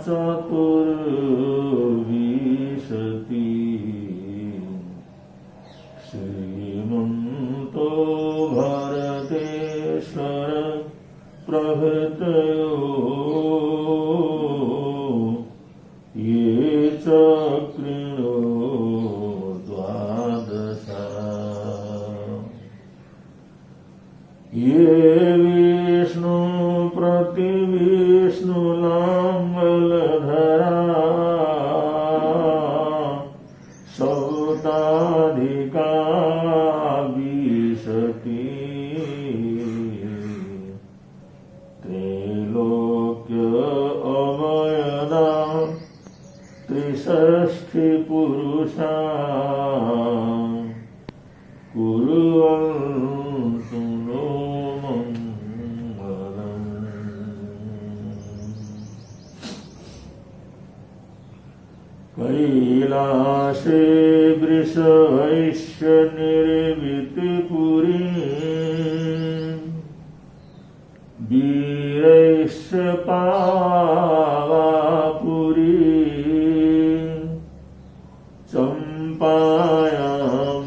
चतुर्विंशति श्रीमन्तो भरतेश्वर प्रभृतयो ये चक्रिणो द्वादश ये विष्णु प्रतिविष्णुलांगलधरा सौताधिका विशति त्रैलोक्य अवयदा त्रिषष्ठि पुरुषा कुर्वन्तु नो मंगलम्। कैलासे वृषभैश्च निर्मितपुरी वीरैश्च पावापुरी चंपायां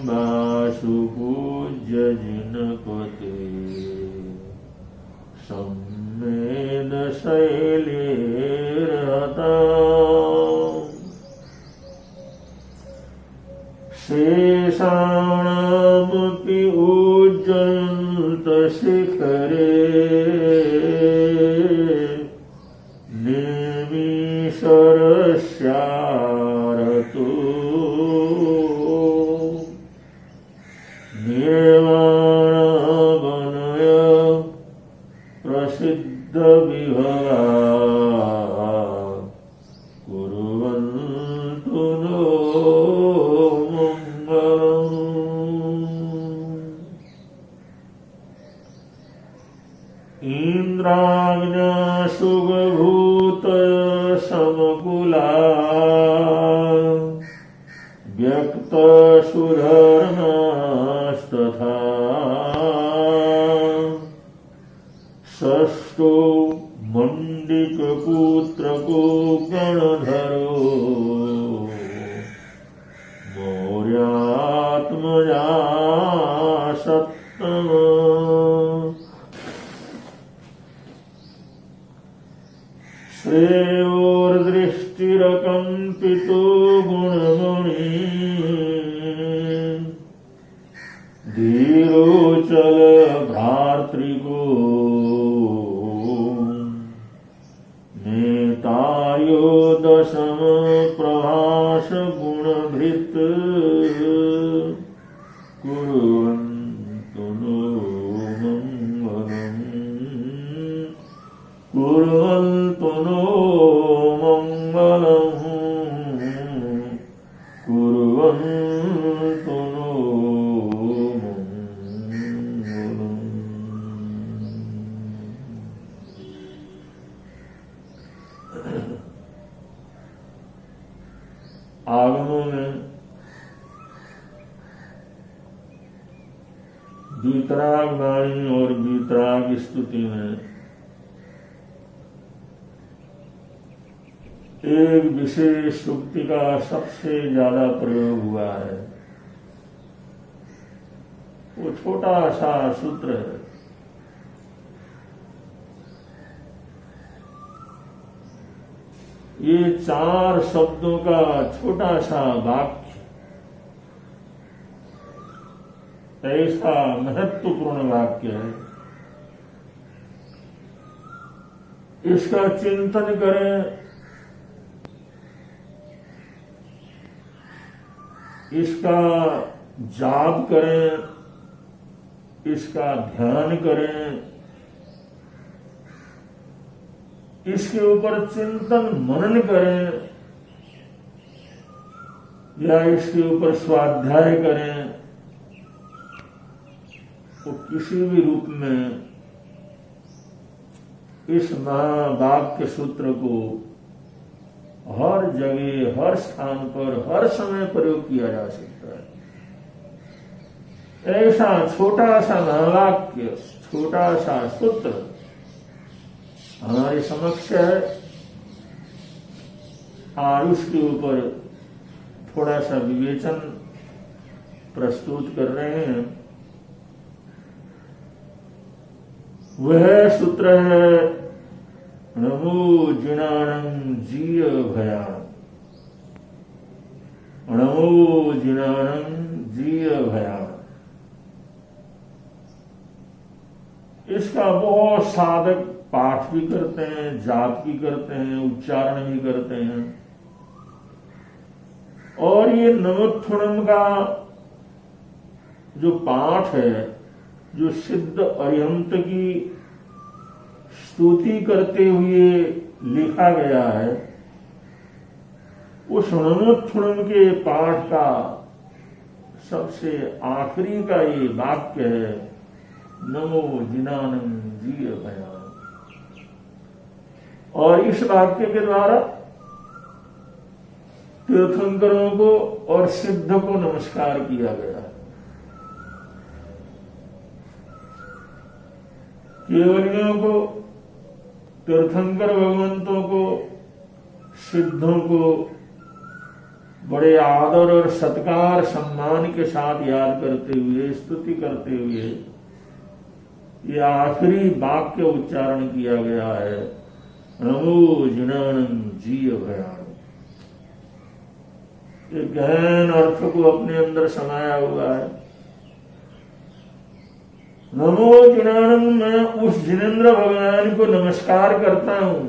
वासुपूज्य जिनपते सम्मेद शैलेर्हता शेषाणामपि उज्ज्वलन्तशिखरे निमिषरस्यारतो निर्वाणवनय प्रसिद्धविभवा कुर्वन्तु नो इंद्राग्न्या सुगभूत समकुला व्यक्त सुधर्मास्तथा षष्ठो मंडिक पुत्रको गणधरो मौर्यात्मजा सप्तम श्रेयोर्दृष्टिरकम्पितो गुणमणि धीरोचल भ्रातृको नेतायो दशम प्रभास गुणभृत् कुर्वन्तु नो मंगलम् कुर्वन्तु नो मंगलम् कुर्वन्तु नो मंगलम्। आगमों में वीतराग वाणी और वीतराग स्तुति में एक विशेष सूक्ति का सबसे ज्यादा प्रयोग हुआ है। वो छोटा सा सूत्र है। ये 4 शब्दों का छोटा सा वाक्य ऐसा महत्वपूर्ण वाक्य है। इसका चिंतन करें, इसका जाप करें, इसका ध्यान करें, इसके ऊपर चिंतन मनन करें या इसके ऊपर स्वाध्याय करें, तो किसी भी रूप में इस महावाक्य सूत्र को हर जगह, हर स्थान पर, हर समय प्रयोग किया जा सकता है। ऐसा छोटा सा महावाक्य, छोटा सा सूत्र हमारे समक्ष है। आयुष के ऊपर थोड़ा सा विवेचन प्रस्तुत कर रहे हैं। वह सूत्र है नमो जिनानं जीय भयान, नमो जिनानं जीय भयान। इसका बहुत साधक पाठ भी करते हैं, जाप भी करते हैं, उच्चारण भी करते हैं। और ये नमोत्थुणम का जो पाठ है, जो सिद्ध अरिहंत की स्तुति करते हुए लिखा गया है, उस नमोत्थुणम के पाठ का सबसे आखिरी का ये वाक्य है नमो जिनानं जीय भयान। और इस वाक्य के द्वारा तीर्थंकरों को और सिद्ध को नमस्कार किया गया है। केवलियों को, तीर्थंकर भगवंतों को, सिद्धों को बड़े आदर और सत्कार सम्मान के साथ याद करते हुए, स्तुति करते हुए ये आखिरी वाक्य उच्चारण किया गया है नमो जिनानं जीय भयान। ये गहन अर्थ को अपने अंदर समाया हुआ है। नमो जिनानं, मैं उस जिनेन्द्र भगवान को नमस्कार करता हूं,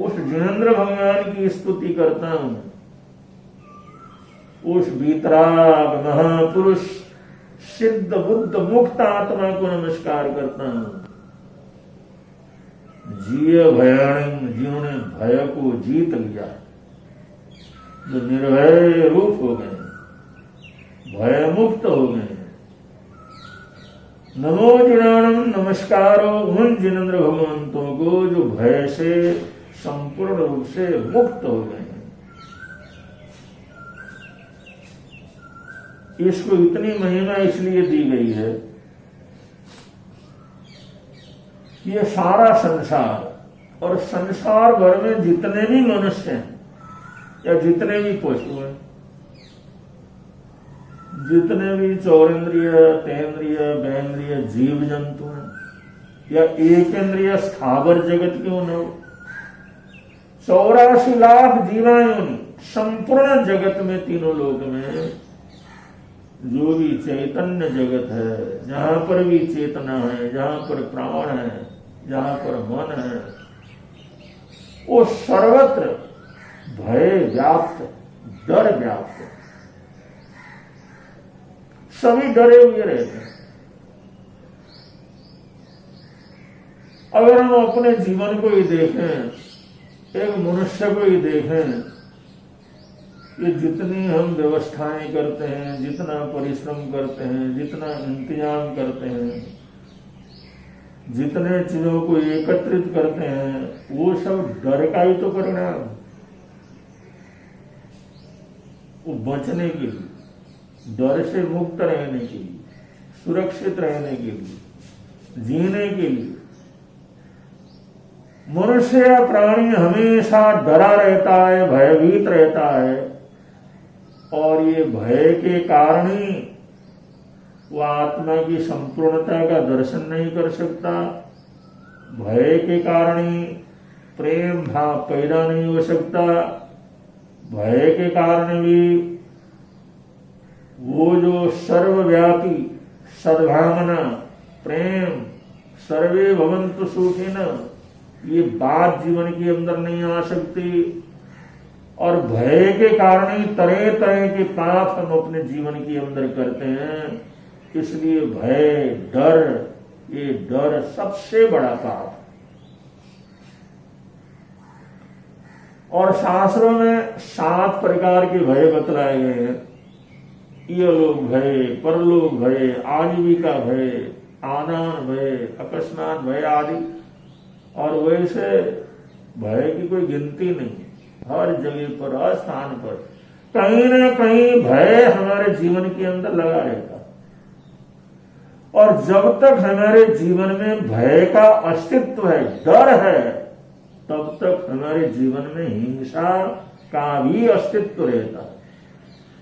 उस जिनेन्द्र भगवान की स्तुति करता हूं, उस वीतराग महापुरुष सिद्ध बुद्ध मुक्त आत्मा को नमस्कार करता हूं। जीय भयान, जिन्होंने भय को जीत लिया, जो निर्भय रूप हो गए, भय मुक्त हो गए। नमो जिनानं, नमस्कारो उन जिनेन्द्र भगवंतों को जो भय से संपूर्ण रूप से मुक्त हो गए। इसको इतनी महिमा इसलिए दी गई है कि ये सारा संसार और संसार भर में जितने भी मनुष्य हैं या जितने भी पशु हैं, जितने भी चौरेंद्रिय, तेन्द्रिय, बेन्द्रिय जीव जंतु हैं या एकेंद्रिय स्थावर जगत क्यों न हो, 84 लाख जीवायोनि संपूर्ण जगत में, तीनों लोक में जो भी चैतन्य जगत है, जहां पर भी चेतना है, जहां पर प्राण है, जहां पर मन है, वो सर्वत्र भय व्याप्त, डर व्याप्त, सभी डरे हुए रहते हैं। अगर हम अपने जीवन को ही देखें, एक मनुष्य को ही देखें, ये जितनी हम व्यवस्थाएं करते हैं, जितना परिश्रम करते हैं, जितना इंतजाम करते हैं, जितने चीजों को एकत्रित करते हैं, वो सब डर का ही तो परिणाम। वो बचने के लिए, डर से मुक्त रहने के लिए, सुरक्षित रहने के लिए, जीने के लिए मनुष्य या प्राणी हमेशा डरा रहता है, भयभीत रहता है। और ये भय के कारण ही वो आत्मा की संपूर्णता का दर्शन नहीं कर सकता। भय के कारण ही प्रेम भाव पैदा नहीं हो सकता। भय के कारण भी वो जो सर्वव्यापी सद्भावना, प्रेम, सर्वे भवन्तु सुखिनः, ये बात जीवन के अंदर नहीं आ सकती। और भय के कारण ही तरह तरह के पाप हम अपने जीवन के अंदर करते हैं। इसलिए भय, डर, ये डर सबसे बड़ा पाप। और शास्त्रों में 7 प्रकार के भय बतलाए गए हैं। इहलोक भय, परलोक भय, आजीविका भय, आदान भय, अकस्मात भय आदि। और वैसे भय की कोई गिनती नहीं। हर जगह पर, हर स्थान पर कहीं ना कहीं भय हमारे जीवन के अंदर लगा रहता। और जब तक हमारे जीवन में भय का अस्तित्व है, डर है, तब तक हमारे जीवन में हिंसा का भी अस्तित्व रहता है।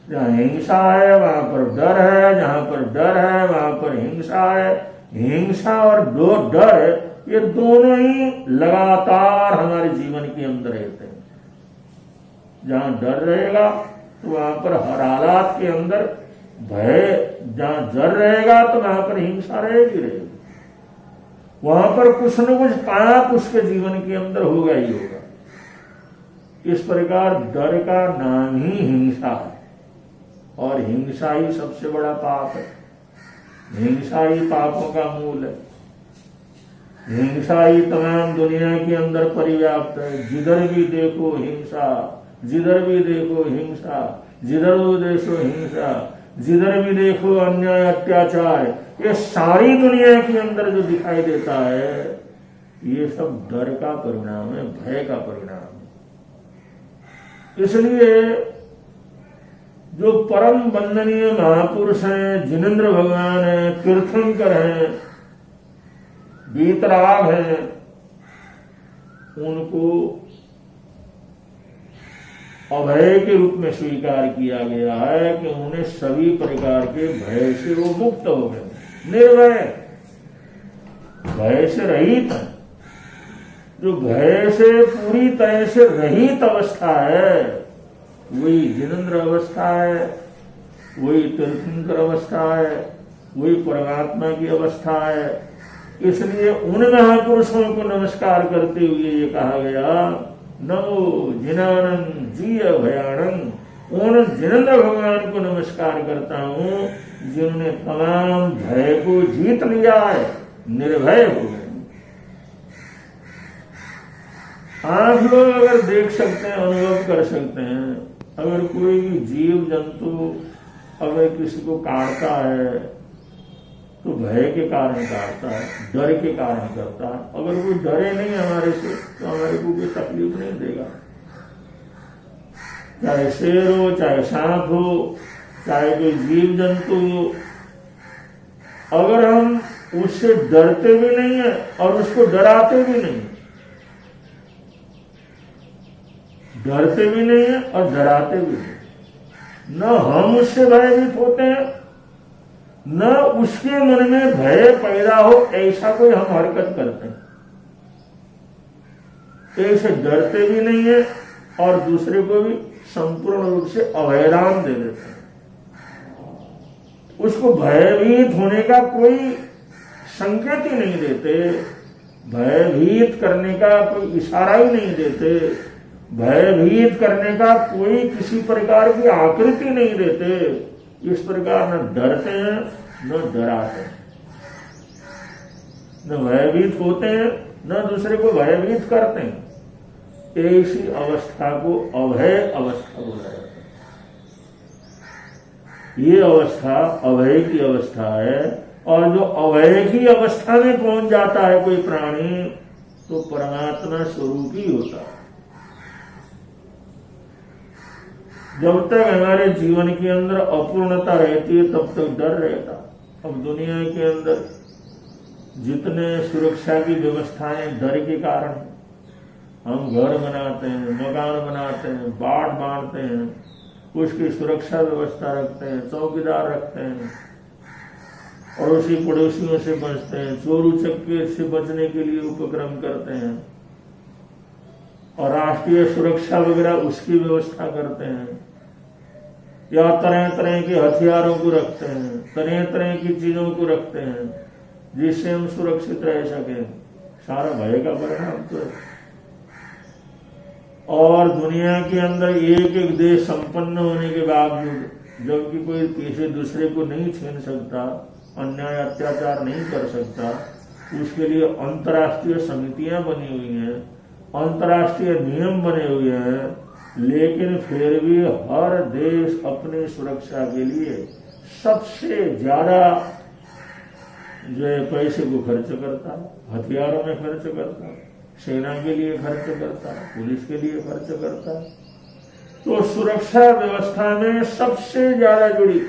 जहाँ हिंसा है वहां पर डर है, जहां पर डर है वहां पर हिंसा है। हिंसा और दो डर ये दोनों ही लगातार हमारे जीवन के अंदर रहते हैं। जहां डर रहेगा तो वहां पर हर हालात के अंदर भय, जहां डर रहेगा तो वहां पर हिंसा रहेगी। वहां पर कुछ न कुछ पाप उसके जीवन के अंदर होगा ही होगा। इस प्रकार डर का नाम ही हिंसा है और हिंसा ही सबसे बड़ा पाप है। हिंसा ही पापों का मूल है। हिंसा ही तमाम दुनिया के अंदर परिव्याप्त है। जिधर भी देखो हिंसा, जिधर भी देखो हिंसा, जिधर भी देखो हिंसा, जिधर भी देखो अन्याय अत्याचार। ये सारी दुनिया के अंदर जो दिखाई देता है ये सब डर का परिणाम है, भय का परिणाम है। इसलिए जो परम वंदनीय महापुरुष हैं, जिनेंद्र भगवान हैं, तीर्थंकर हैं, वीतराग हैं, उनको अभय के रूप में स्वीकार किया गया है कि उन्हें सभी प्रकार के भय से वो मुक्त हो गए, निर्भय, भय से रहित है। जो भय से पूरी तरह से रहित अवस्था है वही जिनेंद्र अवस्था है, वही तीर्थंकर अवस्था है, वही परमात्मा की अवस्था है। इसलिए उन महापुरुषों को नमस्कार करते हुए ये कहा गया, नमो जिनानंद जीय भयानंद। उन जिनेंद्र भगवान को नमस्कार करता हूं जिन्होंने तमाम भय को जीत लिया है, निर्भय हो गए। आप लोग अगर देख सकते हैं, अनुभव कर सकते हैं, अगर कोई भी जीव जंतु अगर किसी को काटता है तो भय के कारण काटता है, डर के कारण करता है। अगर कोई डरे नहीं हमारे से तो हमारे को कोई तकलीफ नहीं देगा। चाहे शेर हो, चाहे सांप हो, चाहे कोई जीव जंतु हो, अगर हम उससे डरते भी नहीं है और उसको डराते भी नहीं, डरते भी नहीं है और डराते भी नहीं, न हम उससे भयभीत होते हैं न उसके मन में भय पैदा हो ऐसा कोई हम हरकत करते हैं, ऐसे डरते भी नहीं है और दूसरे को भी संपूर्ण रूप से अभयदान दे देते हैं। उसको भयभीत होने का कोई संकेत ही नहीं देते, भयभीत करने का कोई इशारा ही नहीं देते, भयभीत करने का कोई किसी प्रकार की आकृति नहीं देते। इस प्रकार न डरते हैं न डराते हैं, न भयभीत होते हैं न दूसरे को भयभीत करते हैं। ऐसी अवस्था को अभय अवस्था बोला जाता है। ये अवस्था अभय की अवस्था है और जो अभय की अवस्था में पहुंच जाता है कोई प्राणी तो परमात्मा स्वरूप ही होता है। जब तक हमारे जीवन के अंदर अपूर्णता रहती है तब तक डर रहता। अब दुनिया के अंदर जितने सुरक्षा की व्यवस्थाएं डर के कारण, हम घर बनाते हैं, मकान बनाते हैं, बाढ़ बांधते हैं, उसकी सुरक्षा व्यवस्था रखते हैं, चौकीदार रखते हैं, पड़ोसी पड़ोसियों से बचते हैं, चोर उचक्के से बचने के लिए उपक्रम करते हैं और राष्ट्रीय सुरक्षा वगैरह उसकी व्यवस्था करते हैं, या तरह तरह के हथियारों को रखते हैं, तरह तरह की चीजों को रखते हैं जिससे हम सुरक्षित रह सके। सारा भय का परिणाम तो है। और दुनिया के अंदर एक एक देश संपन्न होने के बावजूद जबकि कोई किसी दूसरे को नहीं छीन सकता, अन्याय अत्याचार नहीं कर सकता, उसके लिए अंतर्राष्ट्रीय समितियां बनी हुई हैं, अंतर्राष्ट्रीय नियम बने हुए हैं, लेकिन फिर भी हर देश अपनी सुरक्षा के लिए सबसे ज्यादा जो है पैसे को खर्च करता है, हथियारों में खर्च करता है, सेना के लिए खर्च करता है, पुलिस के लिए खर्च करता है। तो सुरक्षा व्यवस्था में सबसे ज्यादा जुड़ी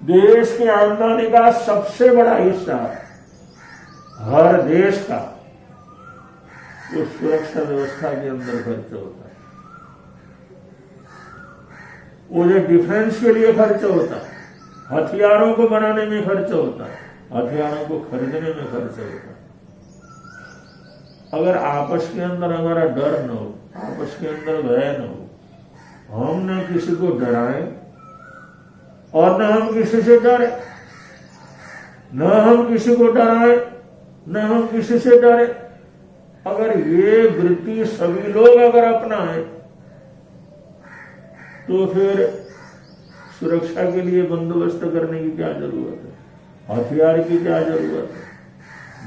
देश की आमदनी का सबसे बड़ा हिस्सा हर देश का वो सुरक्षा व्यवस्था के अंदर खर्च होता है, वो जो डिफेंस के लिए खर्च होता है, हथियारों को बनाने में खर्च होता है, हथियारों को खरीदने में खर्च होता है। अगर आपस के अंदर हमारा डर न हो, आपस के अंदर भय न हो, हम न किसी को डराएं और न हम किसी से डरे, न हम किसी को डराएं न हम किसी से डरे, अगर ये वृत्ति सभी लोग अगर अपनाएं तो फिर सुरक्षा के लिए बंदोबस्त करने की क्या जरूरत है, हथियार की क्या जरूरत है,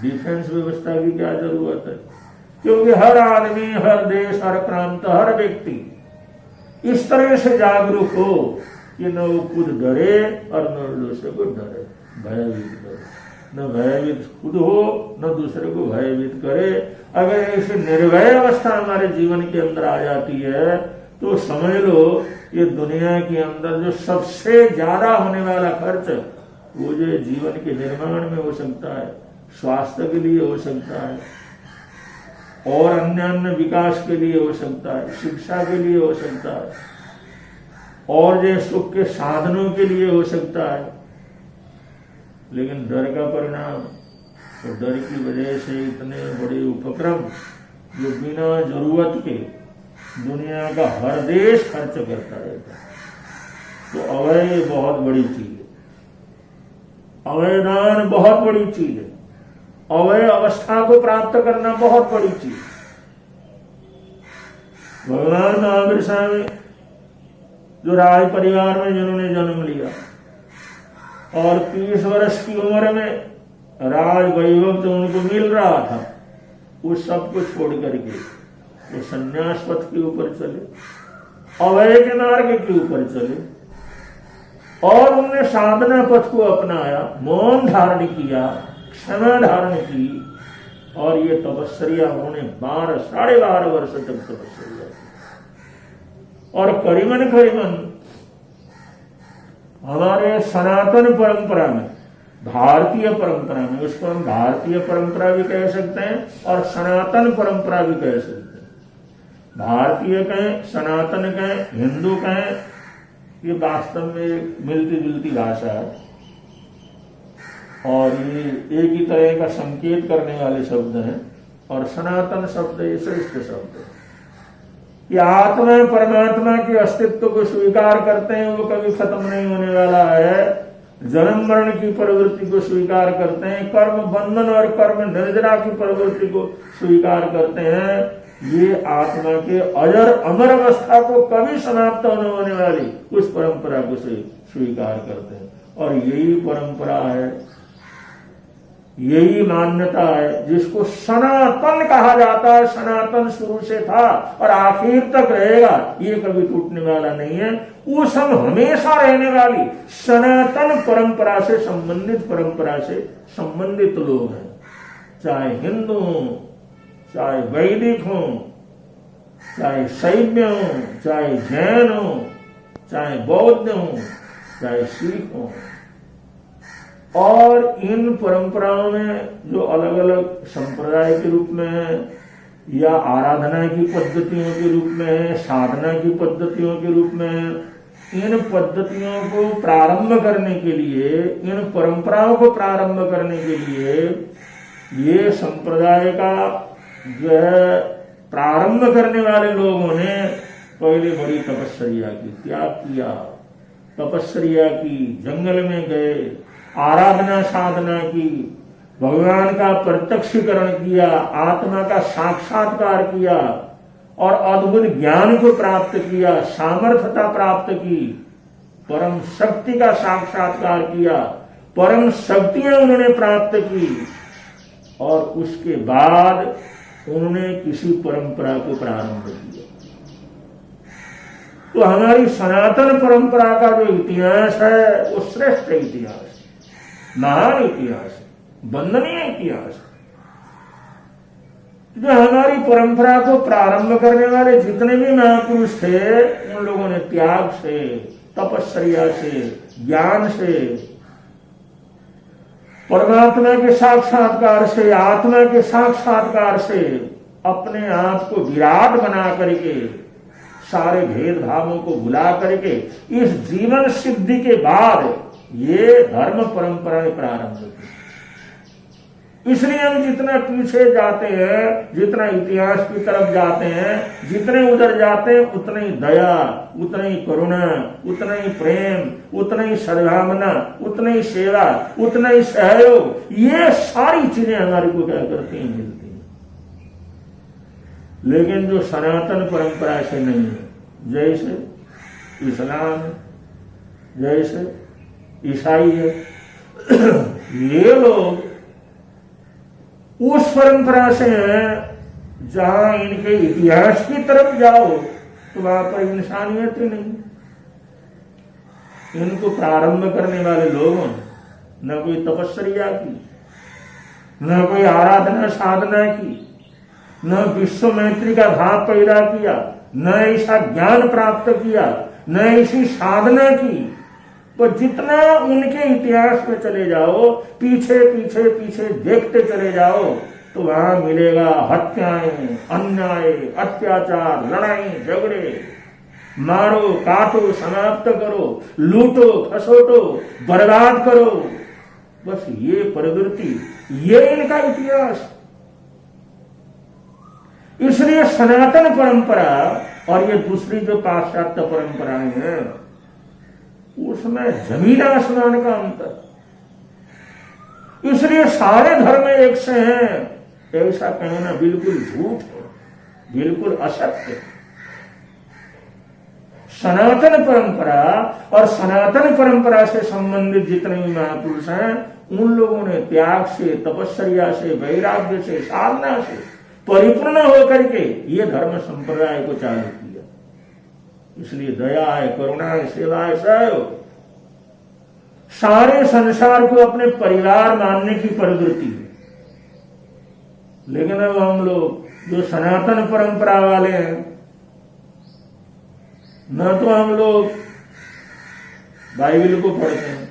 डिफेंस व्यवस्था की क्या जरूरत है। क्योंकि हर आदमी, हर देश, हर प्रांत, हर व्यक्ति इस तरह से जागरूक हो कि न वो खुद डरे और न दूसरे को डरे, भयभीत करे, न भयभीत खुद हो न दूसरे को भयभीत करे। अगर ऐसी निर्भय अवस्था हमारे जीवन के अंदर आ जाती है तो समझ लो ये दुनिया के अंदर जो सबसे ज्यादा होने वाला खर्च वो जो जीवन के निर्माण में हो सकता है, स्वास्थ्य के लिए हो सकता है और अन्य अन्य विकास के लिए हो सकता है, शिक्षा के लिए हो सकता है और जो सुख के साधनों के लिए हो सकता है। लेकिन डर का परिणाम, तो डर की वजह से इतने बड़े उपक्रम जो बिना जरूरत के दुनिया का हर देश खर्च करता रहता है। तो अवय बहुत बड़ी चीज है, अवयदान बहुत बड़ी चीज है, अवय अवस्था को प्राप्त करना बहुत बड़ी चीज। भगवान महावीर स्वामी जो राज परिवार में जिन्होंने जन्म लिया और 30 वर्ष की उम्र में राज वैभव जो उनको मिल रहा था वो सब कुछ छोड़ करके वो संन्यास पथ के ऊपर चले, अवय के मार्ग के ऊपर चले और उन्होंने साधना पथ को अपनाया, मौन धारण किया, क्षमा धारण की और ये तपस्या उन्होंने 12-12.5 वर्ष तक तपस्या की। और करीबन हमारे सनातन परंपरा में, भारतीय परंपरा में, उसको हम भारतीय परंपरा भी कह सकते हैं और सनातन परंपरा भी कह सकते हैं। भारतीय कहें, सनातन कहें, हिंदू कहें, ये वास्तव में मिलती जुलती भाषा है और ये एक ही तरह का संकेत करने वाले शब्द हैं। और सनातन शब्द ये श्रेष्ठ शब्द है कि आत्मा परमात्मा के अस्तित्व को स्वीकार करते हैं, वो कभी खत्म नहीं होने वाला है। जन्म मरण की प्रवृत्ति को स्वीकार करते हैं, कर्म बंधन और कर्म निर्जरा की प्रवृत्ति को स्वीकार करते हैं। ये आत्मा के अजर अमर अवस्था को कभी समाप्त न होने वाली उस परंपरा को स्वीकार करते हैं। और यही परंपरा है, यही मान्यता है जिसको सनातन कहा जाता है। सनातन शुरू से था और आखिर तक रहेगा, ये कभी टूटने वाला नहीं है। वो सब हमेशा रहने वाली सनातन परंपरा से संबंधित, परंपरा से संबंधित लोग हैं, चाहे हिंदू हो, चाहे वैदिक हो, चाहे शैव हो, चाहे जैन हो, चाहे बौद्ध हो, चाहे सिख हो। और इन परंपराओं में जो अलग अलग संप्रदाय के रूप में है या आराधना की पद्धतियों के रूप में है, साधना की पद्धतियों के रूप में है, इन पद्धतियों को प्रारंभ करने के लिए, इन परंपराओं को प्रारंभ करने के लिए ये संप्रदाय का जो है प्रारंभ करने वाले लोगों ने पहले बड़ी तपस्या की, त्याग किया, तपस्या की, जंगल में गए, आराधना साधना की, भगवान का प्रत्यक्षीकरण किया, आत्मा का साक्षात्कार किया और अद्भुत ज्ञान को प्राप्त किया, सामर्थ्यता प्राप्त की, परम शक्ति का साक्षात्कार किया, परम शक्तियां उन्होंने प्राप्त की और उसके बाद उन्होंने किसी परंपरा को प्रारंभ किया। तो हमारी सनातन परंपरा का जो इतिहास है वो श्रेष्ठ इतिहास है, महान इतिहास है, वंदनीय इतिहास है। जो हमारी परंपरा को प्रारंभ करने वाले जितने भी महापुरुष थे, उन लोगों ने त्याग से, तपस्या से, ज्ञान से, परमात्मा के साक्षात्कार से, आत्मा के साक्षात्कार से अपने आप को विराट बना करके, सारे भेदभावों को भुला करके इस जीवन सिद्धि के बाद ये धर्म परंपराएं प्रारंभ होती। इसलिए हम जितना पीछे जाते हैं, जितना इतिहास की तरफ जाते हैं, जितने उधर जाते हैं, उतना ही दया, उतना ही करुणा, उतना ही प्रेम, उतना ही सद्भावना, उतना ही सेवा, उतना ही सहयोग, ये सारी चीजें हमारे को क्या करती हैं, मिलती हैं। लेकिन जो सनातन परंपरा से नहीं है, जैसे इस्लाम है, जैसे ईसाई है, ये लोग उस परंपरा से हैं जहां इनके इतिहास की तरफ जाओ तो वहां पर इंसानियत ही नहीं। इनको प्रारंभ करने वाले लोगों ने न कोई तपस्या की, न कोई आराधना साधना की, न विश्व मैत्री का भाव पैदा किया, न ऐसा ज्ञान प्राप्त किया, न ऐसी साधना की। तो जितना उनके इतिहास में चले जाओ, पीछे पीछे पीछे देखते चले जाओ, तो वहां मिलेगा हत्याएं, अन्याय, अत्याचार, लड़ाई झगड़े, मारो काटो, समाप्त करो, लूटो खसोटो, बर्बाद करो, बस ये प्रवृत्ति, ये इनका इतिहास। इसलिए सनातन परंपरा और ये दूसरी जो पाश्चात्य परंपराएं हैं, उसमें जमीन आसमान का अंतर। इसलिए सारे धर्म एक से हैं, ऐसा कहना बिल्कुल झूठ है, बिल्कुल असत्य है। सनातन परंपरा और सनातन परंपरा से संबंधित जितने भी महापुरुष हैं, उन लोगों ने त्याग से, तपस्या से, वैराग्य से, साधना से परिपूर्ण होकर के ये धर्म संप्रदाय को चालू किया। इसलिए दया है, करुणा है, सेवा है, सहयोग, सारे संसार को अपने परिवार मानने की प्रवृत्ति है। लेकिन अब हम लोग जो सनातन परंपरा वाले हैं, न तो हम लोग बाइबल को पढ़ते हैं,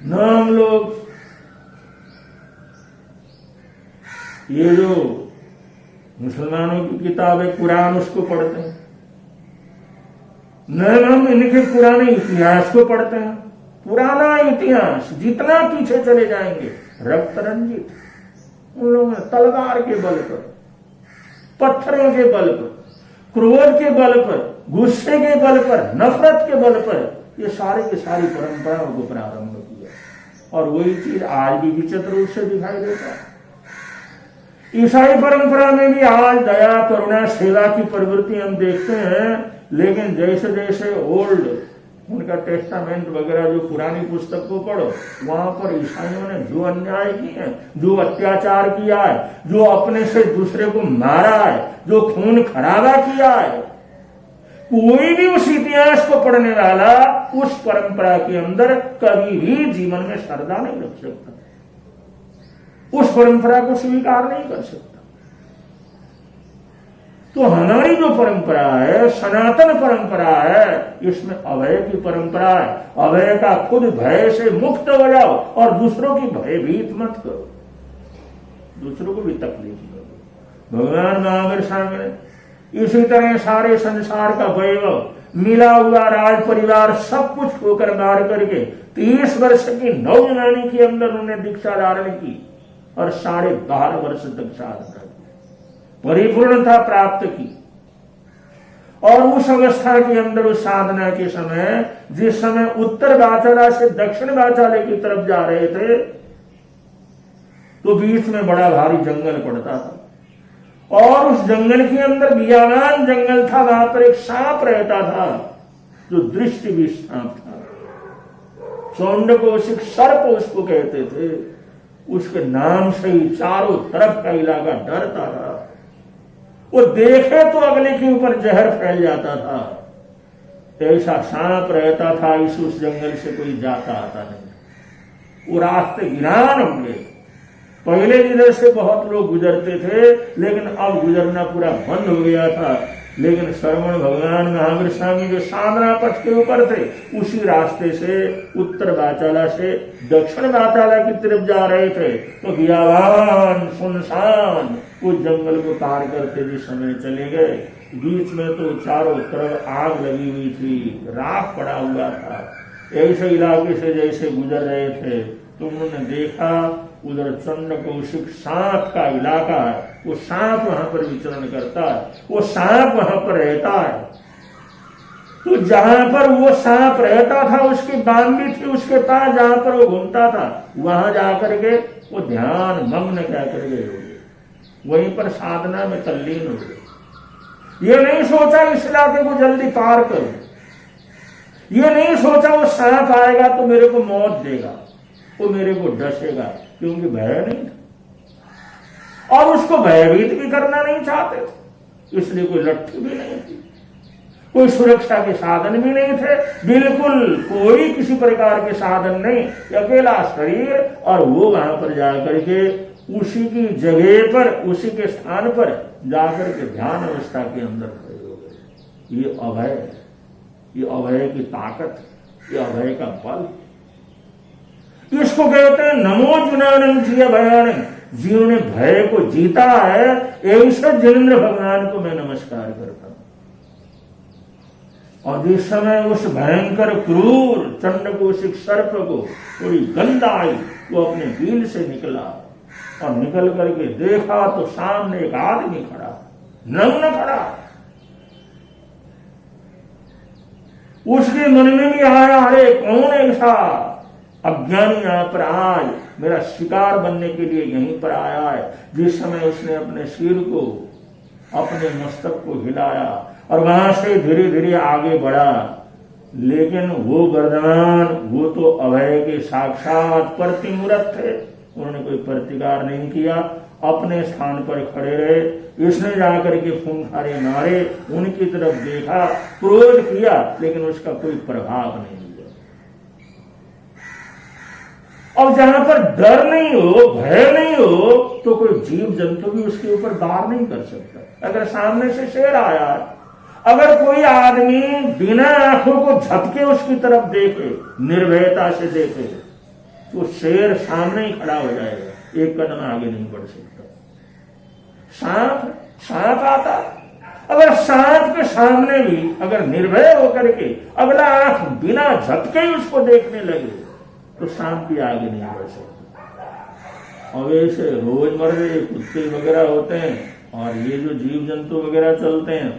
न हम लोग ये जो मुसलमानों की किताब है कुरान उसको पढ़ते हैं, न हम इनके पुराने इतिहास को पढ़ते हैं। पुराना इतिहास जितना पीछे चले जाएंगे, रक्त रंजित, उन लोगों ने तलवार के बल पर, पत्थरों के बल पर, क्रोध के बल पर, गुस्से के बल पर, नफरत के बल पर ये सारी की सारी परंपराओं को प्रारंभ किया। और वही चीज आज भी विचित्र रूप से दिखाई देता है। ईसाई परंपरा में भी आज दया, करुणा, सेवा की प्रवृत्ति हम देखते हैं, लेकिन जैसे जैसे ओल्ड उनका टेस्टामेंट वगैरह जो पुरानी पुस्तक को पढ़ो, वहां पर ईसाइयों ने जो अन्याय किए हैं, जो अत्याचार किया है, जो अपने से दूसरे को मारा है, जो खून खराबा किया है, कोई भी उस इतिहास को पढ़ने वाला उस परंपरा के अंदर कभी भी जीवन में श्रद्धा नहीं रख सकता, उस परंपरा को स्वीकार नहीं कर सकता। तो हमारी जो परंपरा है, सनातन परंपरा है, इसमें अभय की परंपरा है। अभय का खुद भय से मुक्त हो जाओ और दूसरों की भयभीत मत करो, दूसरों को भी तकलीफ करो। भगवान महावीर स्वामी ने इसी तरह सारे संसार का वैभव, मिला हुआ राज परिवार सब कुछ खोकर मार करके 30 वर्ष की नौजवानी के अंदर उन्होंने दीक्षा धारण की और 12.5 वर्ष तक साधना की, परिपूर्णता प्राप्त की। और उस अवस्था के अंदर उस साधना के समय, जिस समय उत्तर वाचाला से दक्षिण वाचाले की तरफ जा रहे थे, तो बीच में बड़ा भारी जंगल पड़ता था और उस जंगल के अंदर बियावान जंगल था, वहां पर एक सांप रहता था जो दृष्टि भी सांप था, चौंडकोशिक सर्प उसको कहते थे। उसके नाम से ही चारों तरफ का इलाका डरता था, वो देखे तो अगले के ऊपर जहर फैल जाता था। ऐसा सांप रहता था, इस उस जंगल से कोई जाता आता नहीं, वो रास्ते वीरान हो गए। पहले जिधर से बहुत लोग गुजरते थे, लेकिन अब गुजरना पूरा बंद हो गया था। लेकिन श्रवण भगवान महावीर स्वामी जो साधना पथ के ऊपर थे, उसी रास्ते से उत्तर वाचाला से दक्षिण वाचाला की तरफ जा रहे थे, तो बियावान सुनसान उस जंगल को पार करते जिस समय चले गए, बीच में तो चारों तरफ आग लगी हुई थी, राख पड़ा हुआ था। ऐसे इलाके से जैसे गुजर रहे थे तो उन्होंने देखा उधर चंड कौशिक सांप का इलाका है, वो सांप वहां पर विचरण करता है, वो सांप वहां पर रहता है। तो जहां पर वो सांप रहता था उसकी बांधी थी उसके पास, जहां पर वो घूमता था वहां जाकर के वो ध्यान मग्न क्या कर गए हो गए, वहीं पर साधना में तल्लीन हो गए। ये नहीं सोचा इस इलाके को जल्दी पार करूं, ये नहीं सोचा वो सांप आएगा तो मेरे को मौत देगा, वो मेरे को डसेगा, क्योंकि भय नहीं था और उसको भयभीत भी करना नहीं चाहते थे, इसलिए कोई लट्ठी भी नहीं थी, कोई सुरक्षा के साधन भी नहीं थे, बिल्कुल कोई किसी प्रकार के साधन नहीं, अकेला शरीर। और वो वहां पर जाकर के उसी की जगह पर, उसी के स्थान पर जाकर के ध्यान अवस्था के अंदर खड़े हो गए। ये अभय, ये अभय की ताकत, ये अभय का बल, इसको कहते हैं नमो जुनानम जिया भयान। जिन्होंने भय को जीता है, ऐसे जिनेंद्र भगवान को मैं नमस्कार करता हूं। और जिस समय उस भयंकर क्रूर चंडकोशिक सर्प को थोड़ी गंध आई, वो अपने कील से निकला और निकल करके देखा तो सामने एक आदमी खड़ा, नग्न खड़ा। उसके मन में भी आया, अरे कौन ऐसा अज्ञानी यहाँ पर आज मेरा शिकार बनने के लिए यहीं पर आया है। जिस समय उसने अपने सिर को, अपने मस्तक को हिलाया और वहां से धीरे धीरे आगे बढ़ा, लेकिन वो गर्दमान, वो तो अभय के साक्षात प्रतिमूर्त थे, उन्होंने कोई प्रतिकार नहीं किया, अपने स्थान पर खड़े रहे। इसने जाकर के फुंकारे मारे, उनकी तरफ देखा, क्रोध किया, लेकिन उसका कोई प्रभाव नहीं हुआ। अब जहां पर डर नहीं हो, भय नहीं हो, तो कोई जीव जंतु भी उसके ऊपर वार नहीं कर सकता। अगर सामने से शेर आया, अगर कोई आदमी बिना आंखों को झपके उसकी तरफ देखे, निर्भयता से देखे, तो शेर सामने ही खड़ा हो जाएगा, एक कदम आगे नहीं बढ़ सकता। सांप आता, अगर सांप के सामने भी अगर निर्भय होकर के अगला आंख बिना झपके ही उसको देखने लगे, तो सांप भी आगे नहीं बढ़ सकता। और ऐसे रोजमर्रे कुत्ते वगैरह होते हैं, और ये जो जीव जंतु वगैरह चलते हैं,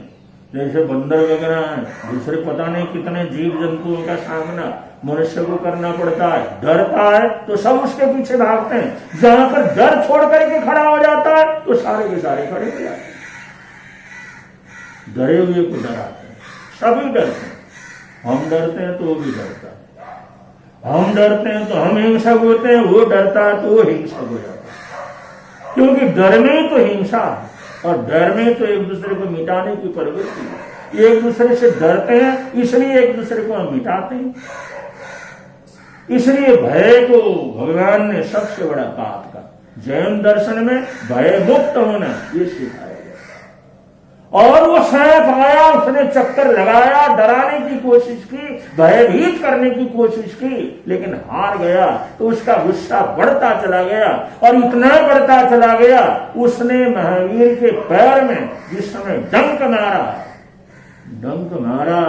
जैसे बंदर वगैरह हैं, दूसरे पता नहीं कितने जीव जंतुओं का सामना मनुष्य को करना पड़ता है। डरता है तो सब उसके पीछे भागते हैं, जहां पर डर छोड़ करके खड़ा हो जाता है तो सारे के सारे खड़े हो जाते हैं। डरे हुए को डराते हैं, सभी डरते हैं। हम डरते हैं तो वो भी डरता है, हम डरते हैं तो हम हिंसक होते हैं, वो डरता है तो वो हिंसक हो जाता है। क्योंकि डर में तो हिंसा है, और डर में तो एक दूसरे को मिटाने की प्रवृत्ति है। एक दूसरे से डरते हैं, इसलिए एक दूसरे को हम मिटाते हैं। इसलिए भय को भगवान ने सबसे बड़ा पाप का, जैन दर्शन में भय मुक्त होना ये सिखाया गया। और वो सांप आया, उसने चक्कर लगाया, डराने की कोशिश की, भयभीत करने की कोशिश की, लेकिन हार गया। तो उसका गुस्सा बढ़ता चला गया, और इतना बढ़ता चला गया, उसने महावीर के पैर में जिस समय डंक मारा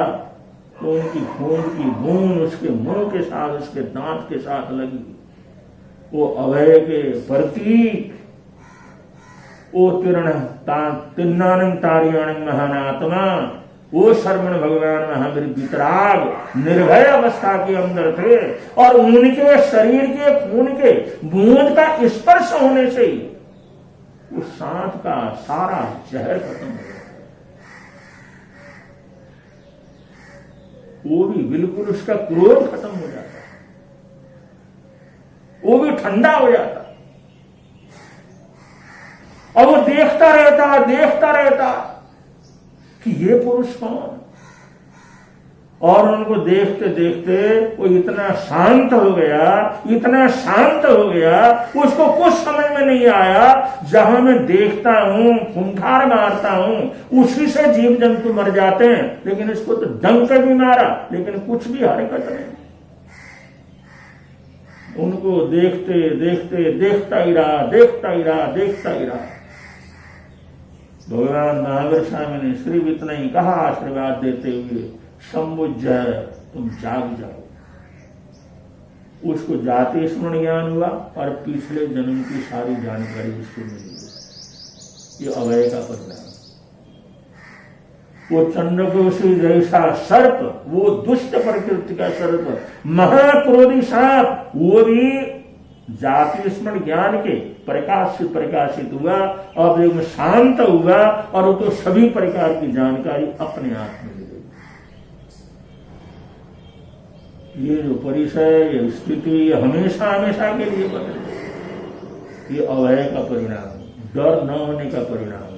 तो उनकी खून की बूंद उसके मुंह के साथ, उसके दांत के साथ लगी। वो अभय के प्रतीक, ओ तिन्नानं तारियाणं महानात्मा, वो शरवण भगवान महावीर वितराग निर्भय अवस्था के अंदर थे, और उनके शरीर के खून के बूंद का स्पर्श होने से ही उस सांप का सारा जहर खत्म हो गया। वो भी बिल्कुल, उसका क्रोध खत्म हो जाता, वो भी ठंडा हो जाता, और वो देखता रहता कि ये पुरुष कौन, और उनको देखते देखते वो इतना शांत हो गया, इतना शांत हो गया, उसको कुछ समझ में नहीं आया। जहां मैं देखता हूं, खूंखार मारता हूं, उसी से जीव जंतु मर जाते हैं, लेकिन इसको तो डंक भी मारा, लेकिन कुछ भी हरकत नहीं। उनको देखते देखते देखता ही रहा, देखता ही रहा, देखता ही रहा। भगवान महावीर स्वामी ने सिर्फ इतना ही कहा आशीर्वाद देते हुए, समुज्जय तुम जाग जाओ। उसको जाति स्मरण ज्ञान हुआ और पिछले जन्म की सारी जानकारी उसको मिल गई। ये अभय का परिणाम। वो चंद्रकोशी जैसा सर्प, वो दुष्ट प्रकृति का सर्प, महाक्रोधी सांप, वो भी जाति स्मरण ज्ञान के प्रकाश से प्रकाशित हुआ, अब एक शांत हुआ और वो तो सभी प्रकार की जानकारी अपने आप में। ये जो परिचय, ये स्थिति हमेशा हमेशा के लिए बदले, ये अभय का परिणाम, डर न होने का परिणाम।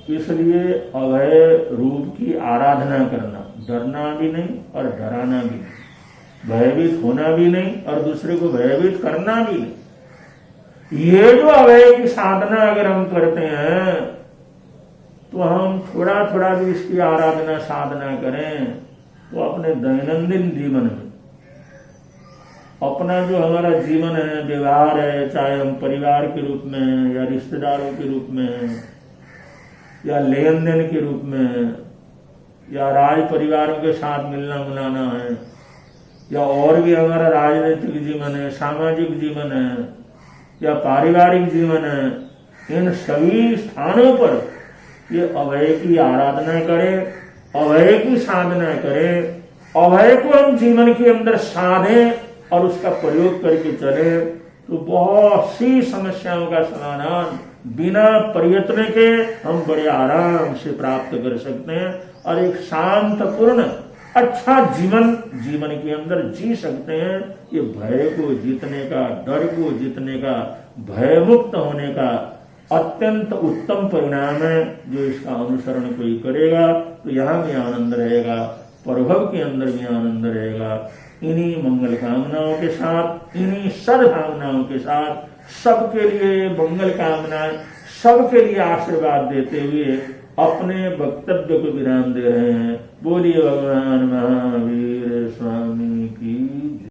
इसलिए अभय रूप की आराधना करना, डरना भी नहीं और डराना भी नहीं, भयभीत होना भी नहीं और दूसरे को भयभीत करना भी नहीं। ये जो अभय की साधना अगर हम करते हैं तो हम थोड़ा थोड़ा भी इसकी आराधना साधना करें तो अपने दैनंदिन जीवन में अपना जो हमारा जीवन है, व्यवहार है, चाहे हम परिवार के रूप में या रिश्तेदारों के रूप में या लेन देन के रूप में या राज परिवारों के साथ मिलना मिलाना है या और भी हमारा राजनीतिक जीवन है, सामाजिक जीवन है या पारिवारिक जीवन है, इन सभी स्थानों पर ये अभय की आराधना करें, अभय की साधना करें, अभय को हम जीवन के अंदर साधें और उसका प्रयोग करके चले तो बहुत सी समस्याओं का समाधान बिना प्रयत्न के हम बड़े आराम से प्राप्त कर सकते हैं और एक शांतपूर्ण अच्छा जीवन के अंदर जी सकते हैं। ये भय को जीतने का, डर को जीतने का, भयमुक्त होने का अत्यंत उत्तम परिणाम है। जो इसका अनुसरण कोई करेगा तो यहाँ भी आनंद रहेगा, प्रभव के अंदर भी आनंद रहेगा। इन्हीं मंगल कामनाओं के साथ, इन्हीं सद्भावनाओं के साथ सबके लिए मंगल कामनाएं, सबके लिए आशीर्वाद देते हुए अपने वक्तव्य को विराम दे रहे हैं। बोलिए भगवान महावीर स्वामी की।